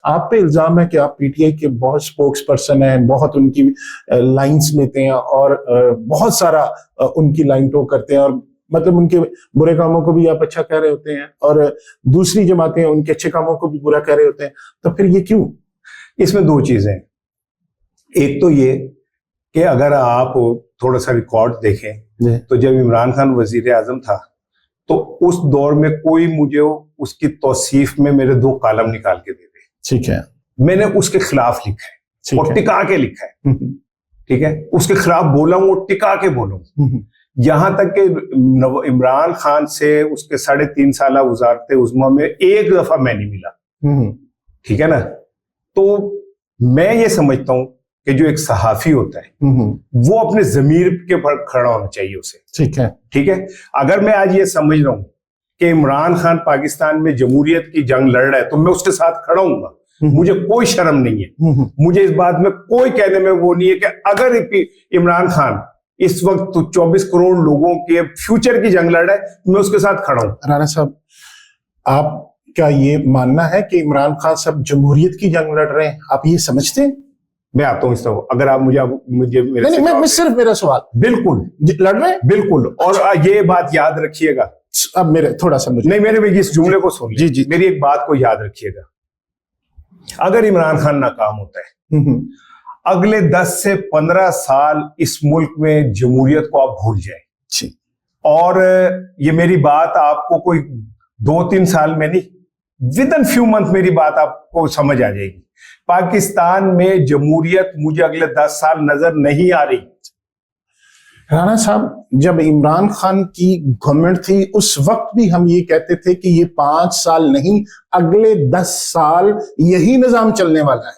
आप पे इल्जाम है कि आप पीटीआई के बहुत स्पोक्स पर्सन हैं, बहुत उनकी लाइंस लेते हैं और बहुत सारा उनकी लाइन टो करते हैं, और मतलब उनके बुरे कामों को भी आप अच्छा कह रहे होते हैं और दूसरी जमातें उनके अच्छे कामों को भी बुरा कह रहे होते हैं, तो फिर ये क्यों? इसमें दो चीजें हैं। एक तो ये कि अगर आप थोड़ा सा रिकॉर्ड देखें तो जब इमरान खान वजीर आजम था तो उस दौर में कोई मुझे उसकी तौसीफ में मेरे 2 कॉलम निकाल के दे दे, ठीक है, मैंने मैंने उसके खिलाफ लिखा है और टिका के लिखा है, ठीक है, उसके खिलाफ बोला हूं और टिका के बोला हूं। यहां तक कि इमरान खान से उसके 3.5 साल वजारत उज़्मा में एक दफा मैं नहीं मिला, ठीक है ना। तो मैं ये समझता हूं कि जो एक सहाफी होता है वो अपने जमीर के पर खड़ा होना चाहिए उसे, ठीक है, ठीक है। अगर मैं आज ये समझ रहा हूं कि इमरान खान पाकिस्तान में जमहूरियत की जंग लड़ रहा है तो मैं उसके साथ खड़ा हूंगा, मुझे कोई शर्म नहीं है, मुझे इस बात में कोई कहने में वो नहीं है कि अगर इमरान खान इस वक्त तो 24 करोड़ लोगों के फ्यूचर की जंग लड़ रहा है मैं उसके साथ खड़ा हूं। राणा साहब, आपका ये मानना है कि इमरान खान साहब जमहूरियत की जंग लड़ रहे हैं, आप ये समझते हैं? मैं आता हूं इस तरह, अगर आप मुझे नहीं, मैं सिर्फ मेरा सवाल, बिल्कुल लड़ रहे हैं, बिल्कुल। और ये बात याद रखिएगा, अब मेरे थोड़ा सा मुझे नहीं, मेरे इस जुमले को सुन जी, मेरी एक बात को याद रखिएगा। अगर इमरान खान नाकाम होता है अगले 10 से 15 साल इस मुल्क में जमहूरियत को आप भूल जाए, और ये मेरी बात आपको कोई 2-3 साल में नहीं, विद इन फ्यू मंथ मेरी बात आपको समझ आ जाएगी। पाकिस्तान में जमहूरियत मुझे अगले 10 साल नजर नहीं आ रही। राणा साहब, जब इमरान खान की गवर्नमेंट थी उस वक्त भी हम ये कहते थे कि ये 5 साल नहीं, अगले 10 साल यही निजाम चलने वाला है।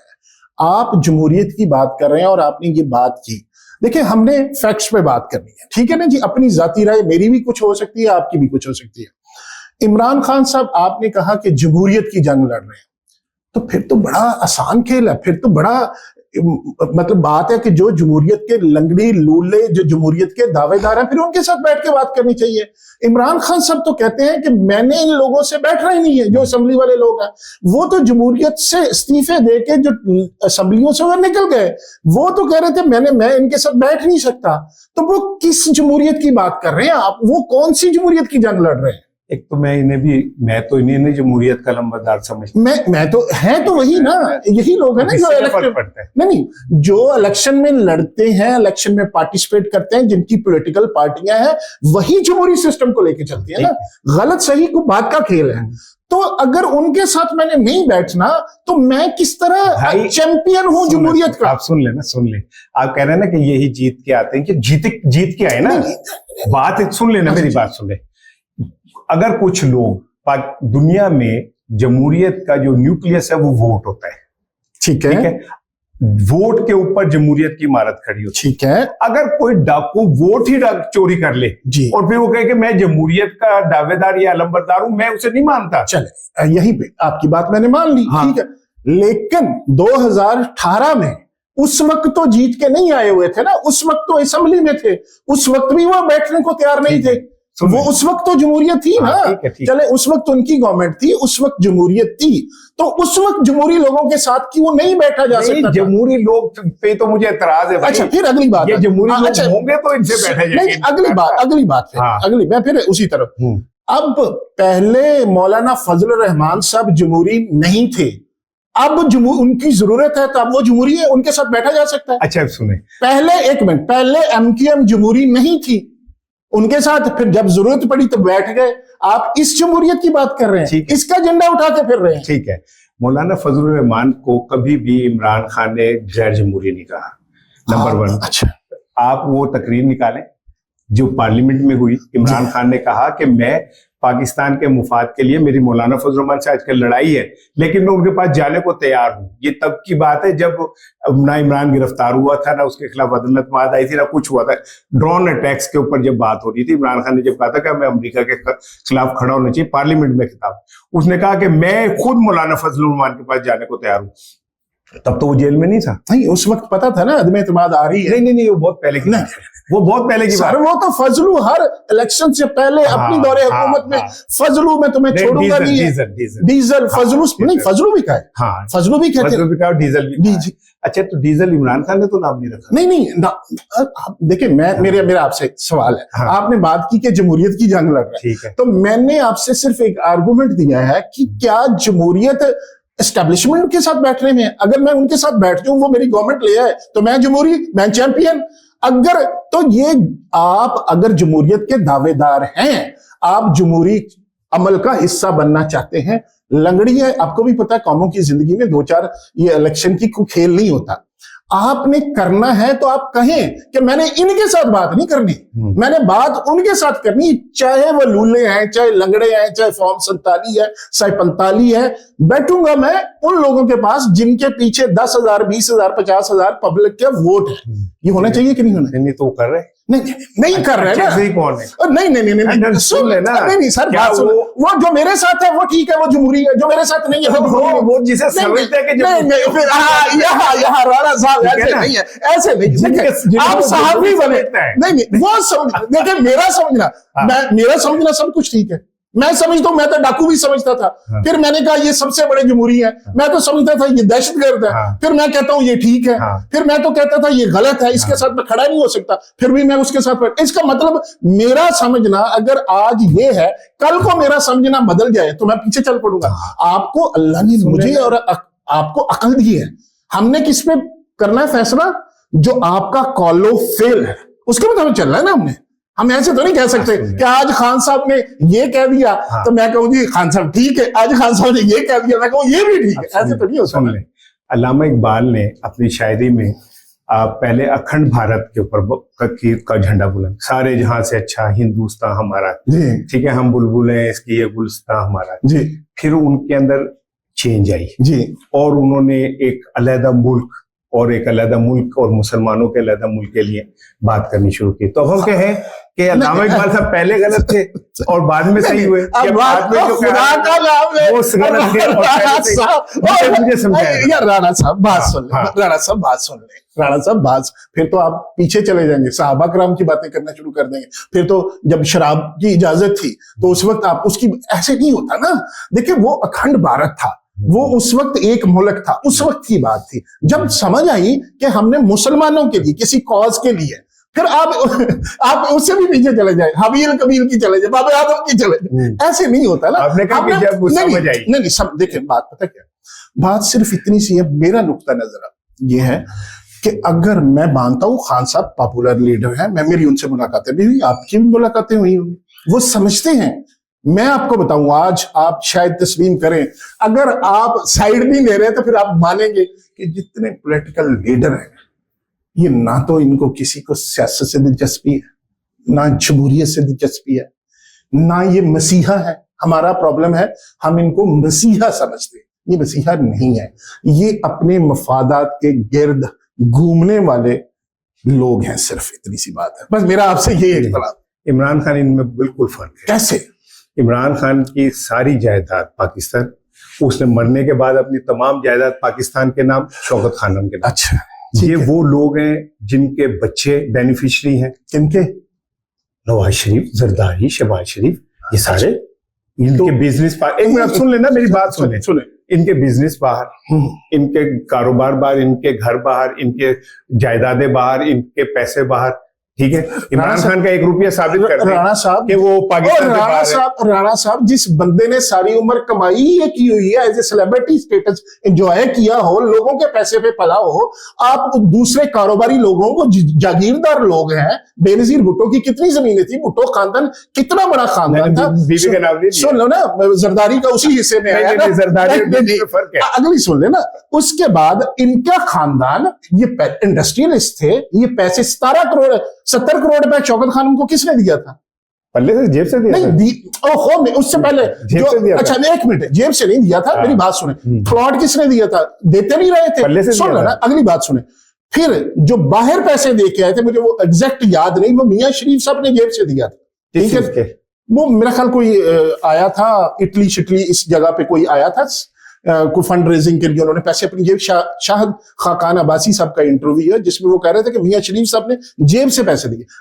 आप जमहूरियत की बात कर रहे हैं और आपने ये बात की। देखिए, हमने फैक्ट्स पे बात करनी है, ठीक है ना जी। अपनी जाती राय मेरी भी कुछ हो सकती है, आपकी भी कुछ हो सकती है। इमरान खान साहब, आपने कहा कि जमहूरियत की जंग लड़ रहे हैं, तो फिर तो बड़ा आसान खेल है, फिर तो बड़ा मतलब बात है कि जो जमहूरियत के लंगड़ी लूले, जो जमहूरियत के दावेदार हैं, फिर उनके साथ बैठ के बात करनी चाहिए। इमरान खान साहब तो कहते हैं कि मैंने इन लोगों से बैठना ही नहीं है, जो असेंबली वाले लोग हैं। वो तो जमहूरियत से इस्तीफे देके जो असेंबलियों से वो निकल गए, वो तो कह रहे थे मैं इनके साथ बैठ नहीं सकता। तो वो किस जमहूरियत की बात कर रहे हैं आप? वो कौन सी जमहूरियत की जंग लड़ रहे हैं? एक तो मैं तो इन्हें जमहूरियत का लंबरदार समझता हूं। मैं तो है तो वही ना, यही लोग हैं ना जो इलेक्शन नहीं, जो इलेक्शन में लड़ते हैं, इलेक्शन में पार्टिसिपेट करते हैं, जिनकी पॉलिटिकल पार्टियां हैं, वही जमहूरी सिस्टम को लेके चलती है ना। गलत सही को बात का खेल है। तो अगर उनके साथ मैंने नहीं बैठना तो मैं किस तरह चैंपियन हूं जमहूरियत का? आप सुन ले, आप कह रहे हैं ना कि यही जीत के आते हैं, कि जीत के आए ना। बात सुन लेना, मेरी बात सुन ले। अगर कुछ लोग दुनिया में जमहूरियत का जो न्यूक्लियस है वो वोट होता है, ठीक है, वोट के ऊपर जमहूरियत की इमारत खड़ी होती है, ठीक है। अगर कोई डाकू वोट ही चोरी कर ले और फिर वो कहे कि मैं जमहूरियत का दावेदार या अलंबरदार हूं, मैं उसे नहीं मानता। चले, यहीं पे आपकी बात मैंने मान ली, ठीक है। लेकिन 2018 में उस वक्त तो जीत के नहीं आए हुए थे ना, उस वक्त तो असेंबली में थे, उस वक्त भी वो बैठने को तैयार नहीं थे। वो उस वक्त तो जमहूरियत थी ना, चले उस वक्त उनकी गवर्नमेंट थी, उस वक्त जमहूरियत थी, तो उस वक्त जमहूरी लोगों के साथ क्यों नहीं बैठा जा सकता? जमहूरी लोग पे तो मुझे एतराज है। अच्छा, फिर अगली बात, ये जमहूरी लोग होंगे तो इनसे बैठा जाएगा। अगली बात अगली, मैं फिर उसी तरफ। अब पहले मौलाना फजल रहमान साहब जमहूरी नहीं थे, अब उनकी जरूरत है तो अब वो जमहूरी है, उनके साथ बैठा जा सकता है। अच्छा सुने, पहले एक मिनट, पहले एमक्यूएम जमहूरी नहीं थी, उनके साथ फिर जब जरूरत पड़ी तो बैठ गए। आप इस जमहूरियत की बात कर रहे हैं, इसका झंडा उठा के फिर रहे हैं। ठीक है, मौलाना फजलुर रहमान को कभी भी इमरान खान ने गैर जमहूरी नहीं कहा, नंबर 1। अच्छा, आप वो तकरीर निकालें जो पार्लियामेंट में हुई। इमरान खान ने कहा कि मैं पाकिस्तान के मुफाद के लिए, मेरी मौलाना फजलुर रहमान से आजकल लड़ाई है लेकिन मैं उनके पास जाने को तैयार हूं। ये तब की बात है जब ना इमरान गिरफ्तार हुआ था, ना उसके खिलाफ अदालत माद आई थी, ना कुछ हुआ था। ड्रोन अटैक्स के ऊपर जब बात हो रही थी, इमरान खान ने जब कहा था कि मैं अमेरिका के खिलाफ खड़ा होना चाहिए, पार्लियामेंट में खिताब, उसने कहा कि मैं खुद मौलाना फजलुर रहमान के पास जाने को तैयार हूं। तब तो वो जेल में नहीं था। नहीं, उस वक्त पता था ना अदम एतमाद आ रही है। नहीं, वो बहुत पहले की नहीं, वो बहुत पहले की बात। सर वो तो फजलू हर इलेक्शन से पहले अपनी दौरे हुकूमत में फजलू में तुम्हें छोड़ूंगा नहीं है। डीजल फजलू नहीं, फजलू भी कहे, हाँ फजलू भी कहते हैं, भी कहा, डीजल भी कहा। अच्छा, तो डीजल इमरान खान ने तो नाम नहीं रखा। नहीं ना, देखिए मेरा आपसे सवाल है, हाँ। आपने बात की कि जमहूरियत की जंग लड़ रहा है, ठीक है, तो मैंने आपसे सिर्फ एक आर्गुमेंट दिया है कि क्या जमहूरियत एस्टेब्लिशमेंट के साथ बैठने में, अगर मैं उनके साथ बैठ जाऊं, वो मेरी गवर्नमेंट ले आए तो मैं जमहूरी, मैं चैंपियन। अगर तो ये आप अगर जमहूरियत के दावेदार हैं, आप जमहूरी अमल का हिस्सा बनना चाहते हैं, लंगड़ी है, आपको भी पता है कौमों की जिंदगी में दो चार ये इलेक्शन की कोई खेल नहीं होता। आपने करना है तो आप कहें कि मैंने इनके साथ बात नहीं करनी, मैंने बात उनके साथ करनी, चाहे वो लूले हैं, चाहे लंगड़े हैं, चाहे फॉर्म 47 है, चाहे 45 है। बैठूंगा मैं उन लोगों के पास जिनके पीछे 10,000, 20,000, 50,000 पब्लिक के वोट है। ये होना चाहिए कि नहीं होना? नहीं तो कर रहे नहीं कर रहे ना, कौन है? नहीं सुन लेना, नहीं सर, बात सुन, वो जो मेरे साथ है वो ठीक है, वो जमहूरी है, जो मेरे साथ नहीं है वो जिसे समझते हैं कि यहाँ राणा साहब ऐसे नहीं है, ऐसे नहीं, आप साहबी बने, नहीं वो समझ, देखिए मेरा समझना सब कुछ ठीक है, मैं समझता हूं, मैं तो डाकू भी समझता था, फिर मैंने कहा ये सबसे बड़े जमहूरी है, मैं तो समझता था ये दहशतगर्द है, फिर मैं कहता हूं ये ठीक है, फिर मैं तो कहता था ये गलत है, इसके साथ मैं खड़ा नहीं हो सकता, फिर भी मैं उसके साथ। इसका मतलब मेरा समझना अगर आज ये है, कल को मेरा समझना बदल जाए तो मैं पीछे चल पड़ूंगा। आपको अल्लाह ने मुझे और आपको अकल दी है, हमने किस पे करना है फैसला? जो आपका कॉलो फेल है उसके मुताबिक चलना है ना हमने। हम ऐसे तो नहीं कह सकते कि आज खान साहब ने ये कह दिया तो मैं कहूँ जी खान साहब ठीक है, आज खान साहब ने ये कह दिया मैं कहूँ ये भी ठीक है, ऐसे तो नहीं हो सकता। अल्लामा इकबाल ने अपनी शायरी में पहले अखंड भारत के ऊपर का झंडा बुलंद, सारे जहां से अच्छा हिंदुस्तान हमारा, ठीक है, हम बुलबुल हैं इसकी ये गुलस्तान हमारा जी। फिर उनके अंदर चेंज आई जी, और उन्होंने एक अलहदा मुल्क और एक अलहदा मुल्क और मुसलमानों के अलहदा मुल्क के लिए बात करनी शुरू की। तो हम कहें कि अल्लामा इकबाल साहब पहले गलत थे और बाद में सही हुए, बाद में जो वो गलत थे। मुझे समझाया राणा साहब बात सुन ले, राणा साहब बात सुन ले, राणा साहब बात, फिर तो आप पीछे चले जाएंगे, सहाबा कराम की बातें करना शुरू कर देंगे। फिर तो जब शराब की इजाजत थी तो उस वक्त आप उसकी, ऐसे नहीं होता ना। देखिए वो अखंड भारत था, वो उस वक्त एक मुल्क था, उस वक्त की बात थी। जब समझ आई कि हमने मुसलमानों के लिए किसी कॉज के लिए, फिर आप उससे भी पीछे चले जाए, हबील कबील की चले जाए, बाबा आदम की चले जाए, ऐसे नहीं होता ना। आपने कहा कि जब समझ आई, नहीं सब देखिए, बात पता क्या, बात सिर्फ इतनी सी है। मेरा नुक्ता नजर ये है कि अगर मैं मानता हूं खान साहब पॉपुलर लीडर हैं, मेरी उनसे मुलाकातें भी हुई, आपकी भी मुलाकातें हुई होंगी, वो समझते हैं। मैं आपको बताऊं, आज आप शायद तस्लीम करें, अगर आप साइड नहीं ले रहे तो फिर आप मानेंगे कि जितने पॉलिटिकल लीडर हैं ये ना तो इनको किसी को सियासत से दिलचस्पी है, ना जमहूरियत से दिलचस्पी है, ना ये मसीहा है। हमारा प्रॉब्लम है हम इनको मसीहा समझते हैं, ये मसीहा नहीं है, ये अपने मफादात के गिर्द घूमने वाले लोग हैं, सिर्फ इतनी सी बात है। बस मेरा आपसे ये इख्तिलाफ। इमरान खान इनमें बिल्कुल फर्क है। कैसे? इमरान खान की सारी जायदाद पाकिस्तान, उसने मरने के बाद अपनी तमाम जायदाद पाकिस्तान के नाम, शौकत खानम के नाम। अच्छा, ये वो लोग हैं जिनके बच्चे बेनिफिशियरी हैं। किनके? नवाज शरीफ, जरदारी, शहबाज शरीफ, ये सारे इनके बिजनेस बाहर। एक मिनट सुन लेना, मेरी बात सुने। इनके बिजनेस बाहर, इनके कारोबार बाहर, इनके घर बाहर, इनके जायदादें बाहर, इनके पैसे बाहर, ठीक है। इमरान खान का 1 रुपया साबित करते हैं राणा साहब कि वो पाकिस्तान से बाहर है। राणा साहब, जिस बंदे ने सारी उम्र कमाई ये की हुई है, as a celebrity status enjoy किया हो, लोगों के पैसे पे पला हो, आप दूसरे कारोबारी लोगों को, जागीरदार लोग हैं, बेनजीर भुट्टो की कितनी जमीनें थी, भुट्टो खानदान कितना बड़ा खानदान था। बीवी का नाम नहीं सुन लो ना, जरदारी का उसी हिस्से में आया ना, अगली सुन लेना। उसके बाद इनका खानदान, ये इंडस्ट्रियलिस्ट थे, ये पैसे 70 करोड़ रुपए शौकत खानम को किसने दिया था? पल्ले से, जेब से दिया? नहीं, ओहो, उससे पहले जेब से दिया। अच्छा 1 मिनट, जेब से नहीं दिया था, मेरी बात सुने। फ्रॉड किसने दिया था? देते नहीं रहे थे। सुन लो ना, अगली बात सुने। फिर जो बाहर पैसे दे के आए थे, मुझे वो एग्जैक्ट याद नहीं, वो मियां शरीफ साहब ने जेब से दिया था, ठीक है। वो मेरा ख्याल कोई आया था, इटली शिटली इस जगह पे कोई आया था, को फंड रेजिंग के लिए उन्होंने पैसे अपनी जेब, शाहद खाकान अब्बासी साहब का इंटरव्यू है जिसमें वो कह रहे थे कि मियां शरीफ साहब ने जेब से पैसे दिए।